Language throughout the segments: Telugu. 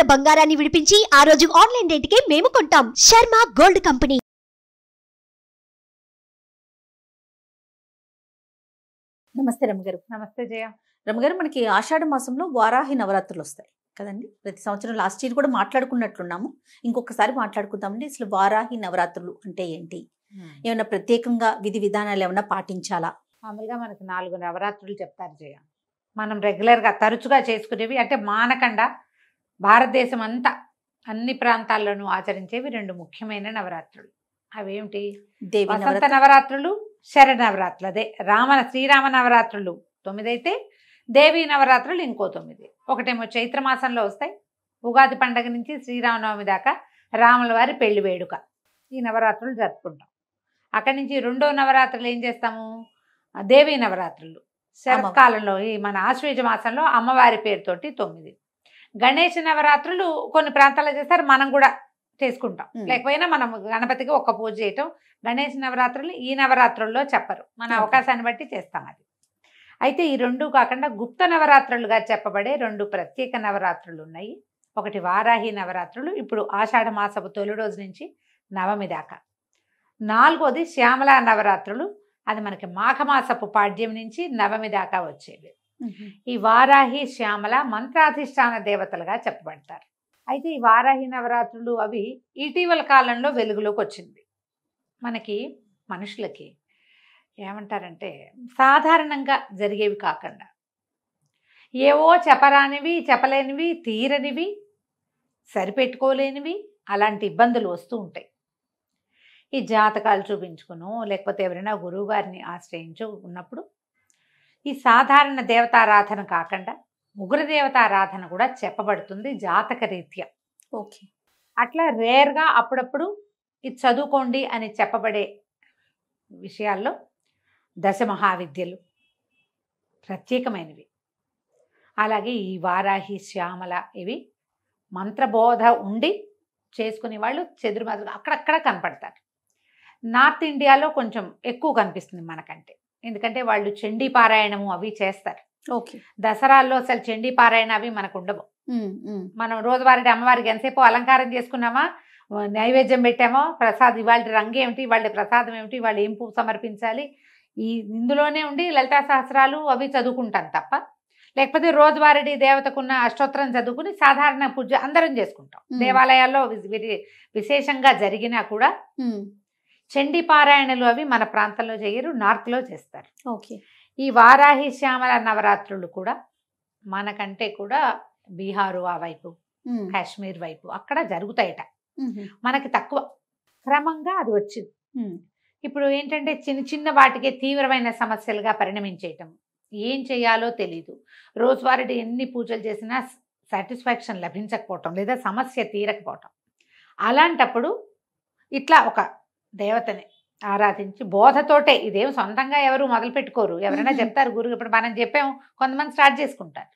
ఉన్న బంగారాన్ని విడిపించి ఆ రోజు ఆన్లైన్ రేటుకే మేము కొంటాం. Sharma gold company. నమస్తే రమగారు. నమస్తే జయ. రమగారు, మనకి ఆషాఢ మాసంలో వారాహి నవరాత్రులు వస్తాయి కదండి. ప్రతి సంవత్సరం లాస్ట్ ఇయర్ కూడా మాట్లాడుకున్నట్లున్నాము. ఇంకొకసారి మాట్లాడుకుందామండి. అసలు వారాహి నవరాత్రులు అంటే ఏంటి? ఏమైనా ప్రత్యేకంగా విధి విధానాలు ఏమైనా పాటించాలా? మామూలుగా మనకి 4 నవరాత్రులు చెప్తారు జయ. మనం రెగ్యులర్గా తరచుగా చేసుకునేవి అంటే మానకుండా భారతదేశం అంతా అన్ని ప్రాంతాల్లోనూ ఆచరించేవి 2 ముఖ్యమైన నవరాత్రులు. అవేమిటి? దేవి వసంత నవరాత్రులు, శరణ నవరాత్రులు. అదే శ్రీరామ నవరాత్రులు 9 అయితే దేవీ నవరాత్రులు ఇంకో 9. ఒకటేమో చైత్ర మాసంలో వస్తాయి. ఉగాది పండగ నుంచి శ్రీరామనవమి దాకా రాముల వారి పెళ్లి వేడుక, ఈ నవరాత్రులు జరుపుకుంటాం. అక్కడి నుంచి 2వ నవరాత్రులు ఏం చేస్తాము? దేవీ నవరాత్రులు శరత్కాలంలో, ఈ మన ఆశ్వేజ మాసంలో అమ్మవారి పేరుతోటి 9. గణేష్ నవరాత్రులు కొన్ని ప్రాంతాల్లో చేస్తారు, మనం కూడా చేసుకుంటాం. లేకపోయినా మనం గణపతికి ఒక్క పూజ చేయటం. గణేష్ నవరాత్రులు ఈ నవరాత్రుల్లో చెప్పరు, మన అవకాశాన్ని బట్టి చేస్తాం అది. అయితే ఈ 2 కాకుండా గుప్త నవరాత్రులుగా చెప్పబడే 2 ప్రత్యేక నవరాత్రులు ఉన్నాయి. ఒకటి వారాహి నవరాత్రులు, ఇప్పుడు ఆషాఢ మాసపు తొలి రోజు నుంచి నవమి దాకా. 4వది శ్యామలా నవరాత్రులు, అది మనకి మాఘమాసపు పాడ్యం నుంచి నవమి దాకా వచ్చేవి. ఈ వారాహి శ్యామల మంత్రాధిష్టాన దేవతలుగా చెప్పబడతారు. అయితే ఈ వారాహి నవరాత్రులు అవి ఇటీవల కాలంలో వెలుగులోకి వచ్చింది. మనకి మనుషులకి ఏమంటారంటే సాధారణంగా జరిగేవి కాకుండా ఏవో చెప్పరానివి, చెప్పలేనివి, తీరనివి, సరిపెట్టుకోలేనివి అలాంటి ఇబ్బందులు వస్తూ ఉంటాయి. ఈ జాతకాలు చూపించుకును, లేకపోతే ఎవరైనా గురువు గారిని ఆశ్రయించు ఉన్నప్పుడు ఈ సాధారణ దేవతారాధన కాకుండా ఉగ్ర దేవతారాధన కూడా చెప్పబడుతుంది జాతక రీత్యా. ఓకే. అట్లా రేర్గా అప్పుడప్పుడు ఇది చదువుకోండి అని చెప్పబడే విషయాల్లో దశమహావిద్యలు ప్రత్యేకమైనవి. అలాగే ఈ వారాహి శ్యామల ఇవి మంత్రబోధ ఉండి చేసుకునే వాళ్ళు చెదురుమదురు అక్కడక్కడ కనపడతారు. నార్త్ ఇండియాలో కొంచెం ఎక్కువ కనిపిస్తుంది మనకంటే, ఎందుకంటే వాళ్ళు చండీ పారాయణము అవి చేస్తారు. ఓకే. దసరాల్లో అసలు చండీ పారాయణ అవి మనకు ఉండవు. మనం రోజువారీ అమ్మవారికి ఎంతసేపు అలంకారం చేసుకున్నామా, నైవేద్యం పెట్టామో, ఇవాళ రంగు ఏమిటి, వాళ్ళ ప్రసాదం ఏమిటి, వాళ్ళు ఏం పువ్వు సమర్పించాలి, ఇందులోనే ఉండి లలితా సహస్రాలు అవి చదువుకుంటాం తప్ప, లేకపోతే రోజువారీ దేవతకున్న అష్టోత్తరం చదువుకుని సాధారణ పూజ అందరం చేసుకుంటాం. దేవాలయాల్లో విశేషంగా జరిగినా కూడా చండీ పారాయణలు అవి మన ప్రాంతంలో చేయరు, నార్త్లో చేస్తారు. ఓకే. ఈ వారాహి శ్యామల నవరాత్రులు కూడా మనకంటే కూడా బీహారు ఆ వైపు, కాశ్మీర్ వైపు అక్కడ జరుగుతాయట. మనకి తక్కువ, క్రమంగా అది వచ్చింది. ఇప్పుడు ఏంటంటే చిన్న చిన్న వాటికే తీవ్రమైన సమస్యలుగా పరిణమించేయటం, ఏం చేయాలో తెలీదు. రోజువారీ ఎన్ని పూజలు చేసినా సాటిస్ఫాక్షన్ లభించకపోవటం, లేదా సమస్య తీరకపోవటం. అలాంటప్పుడు ఇట్లా ఒక దేవతని ఆరాధించి బోధతోటే, ఇదేం సొంతంగా ఎవరు మొదలు పెట్టుకోరు, ఎవరైనా చెప్తారు గురువు. ఇప్పుడు మనం చెప్పాము, కొంతమంది స్టార్ట్ చేసుకుంటారు.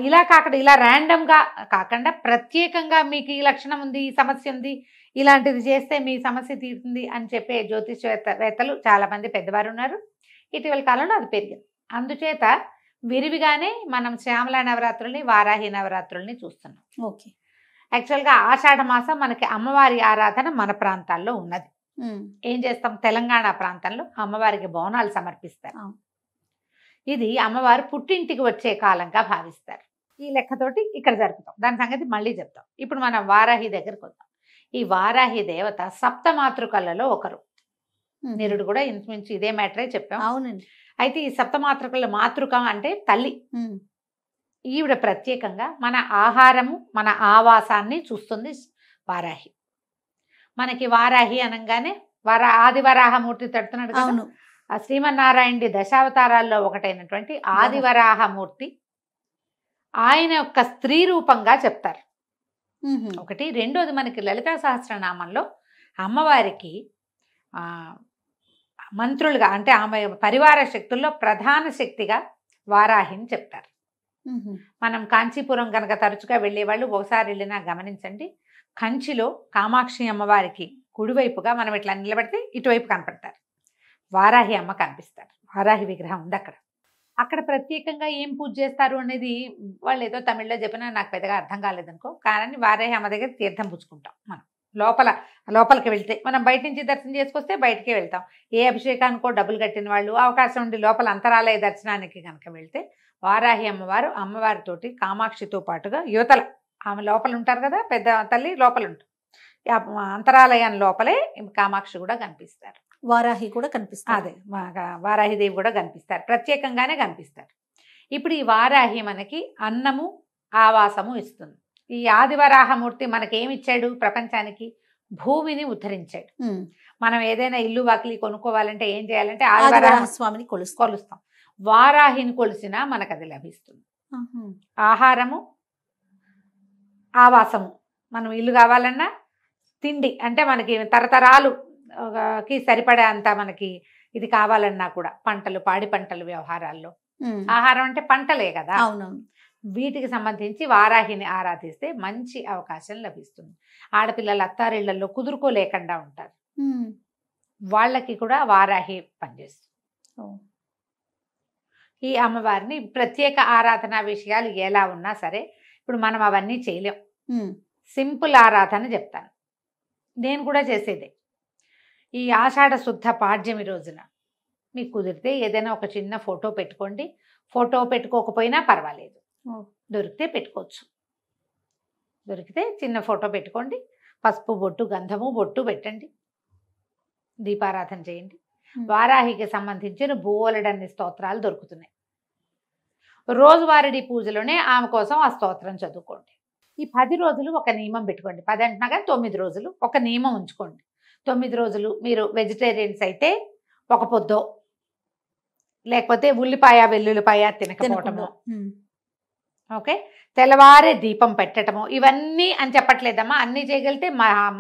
ఇలా కాకుండా, ఇలా ర్యాండమ్గా కాకుండా ప్రత్యేకంగా మీకు ఈ లక్షణం ఉంది, ఈ సమస్య ఉంది, ఇలాంటిది చేస్తే మీ సమస్య తీరుతుంది అని చెప్పే జ్యోతిష్వేత్తలు చాలామంది పెద్దవారు ఉన్నారు. ఇటీవల కాలంలో అది పెరిగింది. అందుచేత విరివిగానే మనం శ్యామలా నవరాత్రుల్ని, వారాహి నవరాత్రుల్ని చూస్తున్నాం. ఓకే. యాక్చువల్గా ఆషాఢ మాసం మనకి అమ్మవారి ఆరాధన మన ప్రాంతాల్లో ఉన్నది. ఏం చేస్తాం, తెలంగాణ ప్రాంతంలో అమ్మవారికి బోనాలు సమర్పిస్తారు. ఇది అమ్మవారు పుట్టింటికి వచ్చే కాలంగా భావిస్తారు. ఈ లెక్కతోటి ఇక్కడ జరుపుతాం. దాని సంగతి మళ్ళీ చెప్తాం. ఇప్పుడు మనం వారాహి దగ్గరకు వద్దాం. ఈ వారాహి దేవత సప్తమాతృకలలో ఒకరు. నిరుడు కూడా ఇంచుమించు ఇదే మ్యాటరే చెప్పాం. అవునండి. అయితే ఈ సప్తమాతృకల మాతృక అంటే తల్లి. ఈవిడ ప్రత్యేకంగా మన ఆహారము, మన ఆవాసాన్ని చూస్తుంది వారాహి. మనకి వారాహి అనగానే ఆదివరాహమూర్తి తడుతున్నాడు కదా, ఆ శ్రీమన్నారాయణుడి దశావతారాల్లో ఒకటైనటువంటి ఆదివరాహమూర్తి, ఆయన యొక్క స్త్రీ రూపంగా చెప్తారు. ఒకటి. రెండోది, మనకి లలితా సహస్రనామంలో అమ్మవారికి మంత్రులుగా, అంటే ఆమె పరివార శక్తుల్లో ప్రధాన శక్తిగా వారాహిని చెప్తారు. మనం కాంచీపురం కనుక తరచుగా వెళ్ళేవాళ్ళు ఒకసారి వెళ్ళినా గమనించండి, కంచిలో కామాక్షి అమ్మవారికి కుడివైపుగా మనం ఇట్లా నిలబడితే ఇటువైపు కనపడతారు, వారాహి అమ్మ కనిపిస్తారు. వారాహి విగ్రహం ఉంది అక్కడ. అక్కడ ప్రత్యేకంగా ఏం పూజ చేస్తారు అనేది వాళ్ళు ఏదో తమిళ్లో చెప్పినా నాకు పెద్దగా అర్థం కాలేదనుకో. కానీ వారాహి అమ్మ దగ్గర తీర్థం పుచ్చుకుంటాం మనం. లోపలికి వెళ్తే మనం బయట నుంచి దర్శనం చేసుకొస్తే బయటికే వెళ్తాం. ఏ అభిషేకానికో డబ్బులు కట్టిన వాళ్ళు అవకాశం ఉండి లోపల అంతరాలయ దర్శనానికి కనుక వెళ్తే వారాహి అమ్మవారితోటి కామాక్షితో పాటుగా యువతల ఆమె లోపల ఉంటారు కదా, పెద్ద తల్లి లోపల ఉంటారు. అంతరాలయం లోపలే కామాక్షి కూడా కనిపిస్తారు, వారాహి కూడా కనిపిస్తారు. అదే వారాహిదేవి కూడా కనిపిస్తారు, ప్రత్యేకంగానే కనిపిస్తారు. ఇప్పుడు ఈ వారాహి మనకి అన్నము ఆవాసము ఇస్తుంది. ఈ ఆదివరాహమూర్తి మనకేమిచ్చాడు? ప్రపంచానికి భూమిని ఉద్ధరించాడు. మనం ఏదైనా ఇల్లు వాకిలి కొనుక్కోవాలంటే ఏం చేయాలంటే ఆదివరాహ స్వామిని కొలుస్తాం. వారాహిని కొలిసినా మనకు అది లభిస్తుంది. ఆహారము ఆవాసము, మనం ఇల్లు కావాలన్నా తిండి అంటే మనకి తరతరాలుకి సరిపడే అంత మనకి ఇది కావాలన్నా కూడా పంటలు, పాడి పంటలు వ్యవహారాల్లో ఆహారం అంటే పంటలే కదా. అవునవును. వీటికి సంబంధించి వారాహిని ఆరాధిస్తే మంచి అవకాశం లభిస్తుంది. ఆడపిల్లల అత్తారిళ్లలో కుదురుకోలేకుండా ఉంటారు, వాళ్ళకి కూడా వారాహి పనిచేస్తుంది. ఈ అమ్మవారిని ప్రత్యేక ఆరాధన విషయాలు ఎలా ఉన్నా సరే ఇప్పుడు మనం అవన్నీ చేయలేం. సింపుల్ ఆరాధన చెప్తాను, నేను కూడా చేసేదే. ఈ ఆషాఢ శుద్ధ పాడ్యమి రోజున మీకు కుదిరితే ఏదైనా ఒక చిన్న ఫోటో పెట్టుకోండి. ఫోటో పెట్టుకోకపోయినా పర్వాలేదు, దొరికితే పెట్టుకోవచ్చు. దొరికితే చిన్న ఫోటో పెట్టుకోండి, పసుపు బొట్టు గంధము బొట్టు పెట్టండి, దీపారాధన చేయండి. వారాహికి సంబంధించిన బోలెడన్ని స్తోత్రాలు దొరుకుతున్నాయి. రోజువారీ పూజలోనే ఆమె కోసం ఆ స్తోత్రం చదువుకోండి. ఈ 10 రోజులు ఒక నియమం పెట్టుకోండి. 10 అంటున్నా కానీ 9 రోజులు ఒక నియమం ఉంచుకోండి. 9 రోజులు మీరు వెజిటేరియన్స్ అయితే ఒక పొద్దో, లేకపోతే ఉల్లిపాయ వెల్లుల్లిపాయ తినకపోవటము, ఓకే, తెల్లవారే దీపం పెట్టడము, ఇవన్నీ అని చెప్పట్లేదమ్మా, అన్నీ చేయగలిగితే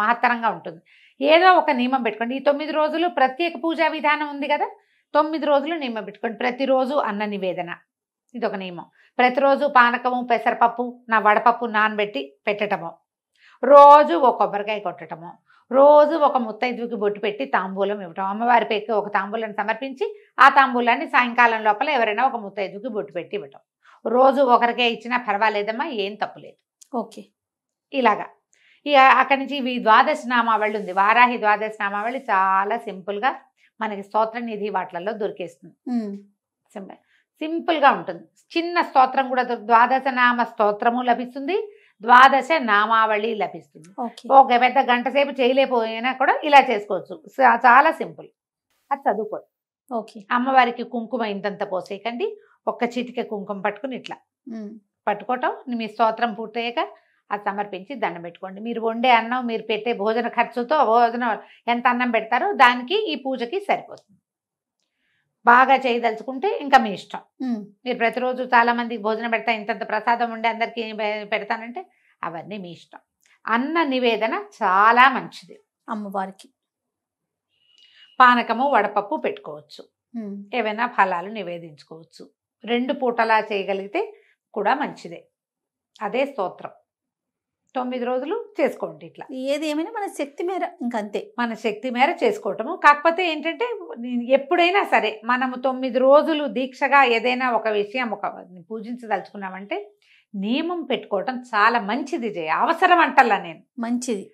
మహత్తరంగా ఉంటుంది. ఏదో ఒక నియమం పెట్టుకోండి. ఈ 9 రోజులు ప్రత్యేక పూజా విధానం ఉంది కదా, 9 రోజులు నియమం పెట్టుకోండి. ప్రతిరోజు అన్న నివేదన, ఇది ఒక నియమం. ప్రతిరోజు పానకము, పెసరపప్పు, వడపప్పు నానబెట్టి పెట్టటము, రోజు ఒక కొబ్బరికాయ కొట్టడము, రోజు ఒక ముత్తైదువుకి బొట్టు పెట్టి తాంబూలం ఇవ్వటం. అమ్మవారి పేరుకి ఒక తాంబూలాన్ని సమర్పించి ఆ తాంబూలాన్ని సాయంకాలం లోపల ఎవరైనా ఒక ముత్తైదువుకి బొట్టు పెట్టి ఇవ్వటం. రోజు ఒకరికే ఇచ్చినా పర్వాలేదమ్మా, ఏం తప్పులేదు. ఓకే, ఇలాగా. ఇక అక్కడి నుంచి ఇవి ద్వాదశ నామావళి ఉంది. వారాహి ద్వాదశ నామావళి చాలా సింపుల్గా మనకి స్తోత్ర నిధి వాటిలలో దొరికేస్తుంది. సింపుల్గా ఉంటుంది. చిన్న స్తోత్రం కూడా ద్వాదశ నామ స్తోత్రము లభిస్తుంది, ద్వాదశ నామావళి లభిస్తుంది. ఒక పెద్ద గంట సేపు చేయలేకపోయినా కూడా ఇలా చేసుకోవచ్చు. చాలా సింపుల్, అది చదువుకోండి. ఓకే. అమ్మవారికి కుంకుమ ఇంతంత పోసేయకండి, ఒక్క చిటిక కుంకుమ పట్టుకుని ఇట్లా పట్టుకోవటం. మీ స్తోత్రం పూర్తయ్యాక అది సమర్పించి దండం పెట్టుకోండి. మీరు వండే అన్నం, మీరు పెట్టే భోజన ఖర్చుతో భోజనం ఎంత అన్నం పెడతారో దానికి ఈ పూజకి సరిపోతుంది. బాగా చేయదలుచుకుంటే ఇంకా మీ ఇష్టం. మీరు ప్రతిరోజు చాలా మందికి భోజనం పెడతా, ఇంతంత ప్రసాదం ఉండి అందరికీ పెడతానంటే అవన్నీ మీ ఇష్టం. అన్న నివేదన చాలా మంచిది అమ్మవారికి. పానకము, వడపప్పు పెట్టుకోవచ్చు, ఏవైనా ఫలాలు నివేదించుకోవచ్చు. 2 పూటలా చేయగలిగితే కూడా మంచిదే. అదే స్తోత్రం 9 రోజులు చేసుకోండి. ఇట్లా ఏది ఏమైనా మన శక్తి మేర, ఇంకంతే మన శక్తి మేర చేసుకోవటము. కాకపోతే ఏంటంటే ఎప్పుడైనా సరే మనము 9 రోజులు దీక్షగా ఏదైనా ఒక విషయం పూజించదలుచుకున్నామంటే నియమం పెట్టుకోవటం చాలా మంచిది. అవసరం అంటల్లా నేను, మంచిది.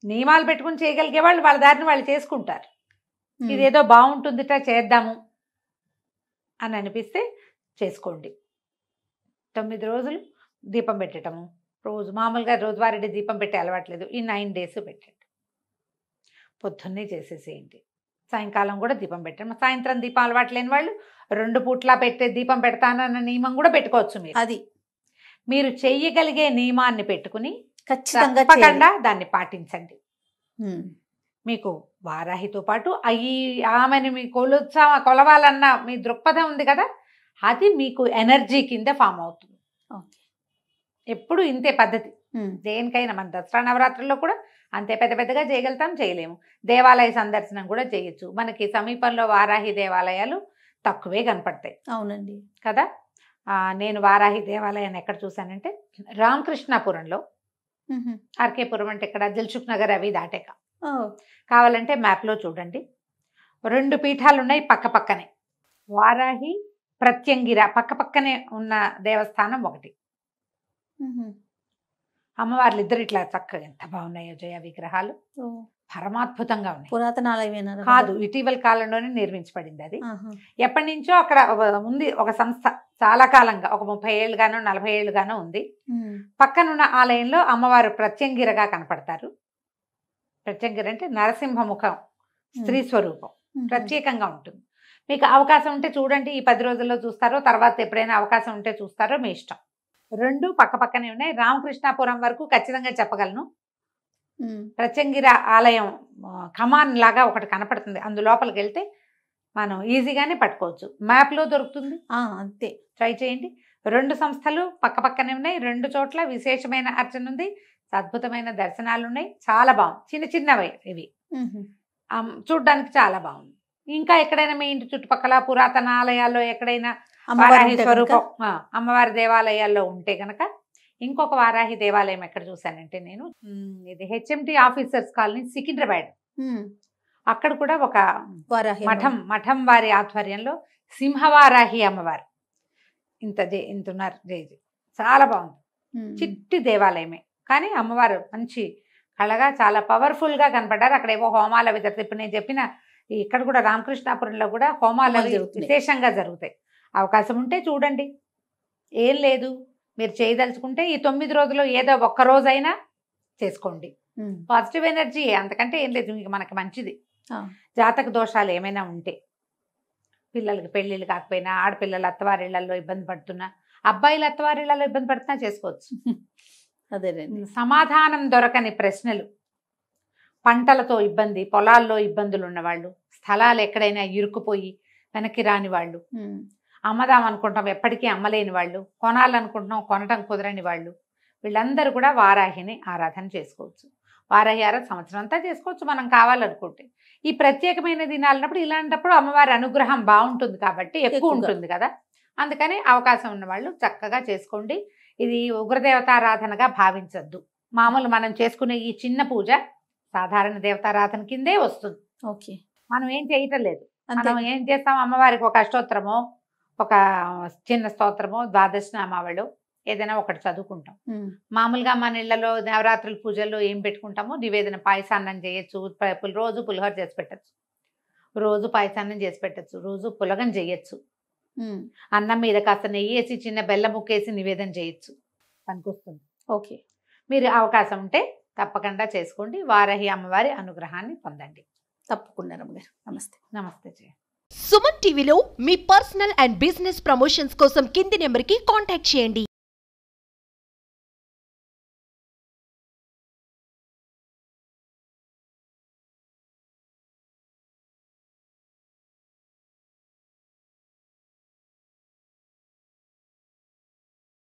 నియమాలు పెట్టుకుని చేయగలిగే వాళ్ళు వాళ్ళ దారిని వాళ్ళు చేసుకుంటారు. ఇదేదో బాగుంటుందిట చేద్దాము అని అనిపిస్తే చేసుకోండి. 9 రోజులు దీపం పెట్టడము, రోజు మామూలుగా రోజువారీ దీపం పెట్టే అలవాట్లేదు, ఈ 9 డేస్ పెట్టండి. పొద్దున్నే చేసేసేయండి, సాయంకాలం కూడా దీపం పెట్టండి. సాయంత్రం దీపం అలవాటు లేని వాళ్ళు 2 పూట్లా పెట్టే దీపం పెడతానన్న నియమం కూడా పెట్టుకోవచ్చు. అది మీరు చెయ్యగలిగే నియమాన్ని పెట్టుకుని ఖచ్చితంగా దాన్ని పాటించండి. మీకు వారాహితో పాటు ఆమెను మీ కొలవాలన్న మీ దృక్పథం ఉంది కదా, అది మీకు ఎనర్జీ కింద ఫామ్ అవుతుంది. ఎప్పుడు ఇంతే పద్ధతి. దేనికైనా మన దసరా నవరాత్రుల్లో కూడా అంతే పెద్ద పెద్దగా చేయగలుగుతాం, చేయలేము. దేవాలయ సందర్శనం కూడా చేయొచ్చు. మనకి సమీపంలో వారాహి దేవాలయాలు తక్కువే కనపడతాయి. అవునండి కదా. నేను వారాహి దేవాలయాన్ని ఎక్కడ చూశానంటే రామకృష్ణాపురంలో, ఆర్కేపురం అంటే ఇక్కడ దిల్సుఖ్ నగర్ అవి దాటాక, కావాలంటే మ్యాప్లో చూడండి. 2 పీఠాలు ఉన్నాయి పక్క పక్కనే. వారాహి ప్రత్యంగిర పక్క పక్కనే ఉన్న దేవస్థానం ఒకటి. అమ్మవార్లు ఇద్దరు ఇట్లా చక్కగా ఎంత బాగున్నాయో జయ విగ్రహాలు, పరమాద్భుతంగా ఉన్నాయి. పురాతన ఆలయమేనా? కాదు, ఇటీవల కాలంలోనే నిర్మించబడింది. అది ఎప్పటి నుంచో అక్కడ ఉంది ఒక సంస్థ, చాలా కాలంగా, ఒక 30 ఏళ్ళుగానో 40 ఏళ్ళుగానో ఉంది. పక్కనున్న ఆలయంలో అమ్మవారు ప్రత్యంగిరగా కనపడతారు. ప్రత్యంగిర అంటే నరసింహముఖం, స్త్రీ స్వరూపం, ప్రత్యేకంగా ఉంటుంది. మీకు అవకాశం ఉంటే చూడండి, ఈ 10 రోజుల్లో చూస్తారో తర్వాత ఎప్పుడైనా అవకాశం ఉంటే చూస్తారో మీ ఇష్టం. రెండు పక్క పక్కనే ఉన్నాయి. రామకృష్ణాపురం వరకు ఖచ్చితంగా చెప్పగలను. ప్రత్యంగిర ఆలయం కమాన్ లాగా ఒకటి కనపడుతుంది, అందులోపలికి వెళ్తే మనం ఈజీగానే పట్టుకోవచ్చు. మ్యాప్లో దొరుకుతుంది, అంతే, ట్రై చేయండి. 2 సంస్థలు పక్క పక్కనే ఉన్నాయి. 2 చోట్ల విశేషమైన అర్చన ఉంది, అద్భుతమైన దర్శనాలు ఉన్నాయి. చాలా బాగుంది. చిన్న చిన్నవి ఇవి, చూడ్డానికి చాలా బాగుంది. ఇంకా ఎక్కడైనా మీ ఇంటి చుట్టుపక్కల పురాతన ఆలయాల్లో ఎక్కడైనా వారాహి స్వరూపం అమ్మవారి దేవాలయాల్లో ఉంటే గనక, ఇంకొక వారాహి దేవాలయం ఎక్కడ చూశానంటే నేను, ఇది హెచ్ఎంటి ఆఫీసర్స్ కాలనీ సికింద్రాబాద్, అక్కడ కూడా ఒక వారాహి మఠం వారి ఆధ్వర్యంలో సింహవారాహి అమ్మవారు ఇంతున్నారు. చాలా బాగుంది. చిట్టి దేవాలయమే కానీ అమ్మవారు మంచి కళగా చాలా పవర్ఫుల్ గా కనపడ్డారు. అక్కడ ఏవో హోమాలు అవి జరుగుతాయి. ఇప్పుడు నేను చెప్పిన ఇక్కడ కూడా రామకృష్ణాపురంలో కూడా హోమాలు విశేషంగా జరుగుతాయి. అవకాశం ఉంటే చూడండి, ఏం లేదు. మీరు చేయదలుచుకుంటే ఈ 9 రోజుల్లో ఏదో ఒక్క రోజైనా చేసుకోండి. పాజిటివ్ ఎనర్జీ, అంతకంటే ఏం లేదు. ఇంక మనకి మంచిది. జాతక దోషాలు ఏమైనా ఉంటే, పిల్లలకి పెళ్ళిళ్ళు కాకపోయినా, ఆడపిల్లలు అత్తవారిళ్లలో ఇబ్బంది పడుతున్నా, అబ్బాయిలు అత్తవారిళ్లలో ఇబ్బంది పడుతున్నా చేసుకోవచ్చు. అదేనండి. సమాధానం దొరకని ప్రశ్నలు, పంటలతో ఇబ్బంది, పొలాల్లో ఇబ్బందులు ఉన్నవాళ్ళు, స్థలాలు ఎక్కడైనా ఇరుక్కుపోయి వెనక్కి రాని వాళ్ళు, అమ్మదాం అనుకుంటాం ఎప్పటికీ అమ్మలేని వాళ్ళు, కొనాలనుకుంటున్నాం కొనటం కుదరని వాళ్ళు, వీళ్ళందరూ కూడా వారాహిని ఆరాధన చేసుకోవచ్చు. వారాహి ఆరాధన సంవత్సరం అంతా చేసుకోవచ్చు మనం కావాలనుకుంటే. ఈ ప్రత్యేకమైన దినాలన్నప్పుడు ఇలాంటప్పుడు అమ్మవారి అనుగ్రహం బాగుంటుంది కాబట్టి ఎక్కువ ఉంటుంది కదా, అందుకని అవకాశం ఉన్న వాళ్ళు చక్కగా చేసుకోండి. ఇది ఉగ్రదేవతారాధనగా భావించద్దు. మామూలు మనం చేసుకునే ఈ చిన్న పూజ సాధారణ దేవతారాధన కిందే వస్తుంది. ఓకే, మనం ఏం చేయటం లేదు. మనం ఏం చేస్తాం, అమ్మవారికి ఒక అష్టోత్తరమో ఒక చిన్న స్తోత్రమో ద్వాదశనామావళి ఏదైనా ఒకటి చదువుకుంటాం. మామూలుగా మన ఇళ్లలో నవరాత్రుల పూజల్లో ఏం పెట్టుకుంటామో నివేదన, పాయసాన్నం చేయొచ్చు, రోజు పులిహోర చేసి పెట్టచ్చు, రోజు పాయసాన్నం చేసి పెట్టచ్చు, రోజు పులగం చేయొచ్చు, అన్నం మీద కాస్త నెయ్యి వేసి చిన్న బెల్లం ముక్కేసి నివేదన చేయొచ్చు, పనికొస్తుంది. ఓకే, మీరు అవకాశం ఉంటే తప్పకుండా చేసుకోండి. వారాహి అమ్మవారి అనుగ్రహాన్ని పొందండి. తప్పకుండా రమ్మగారు. నమస్తే. నమస్తే జయ. సుమన్ టీవీలో మీ పర్సనల్ అండ్ బిజినెస్ ప్రమోషన్స్ కోసం కింది నెంబర్కి కాంటాక్ట్ చేయండి.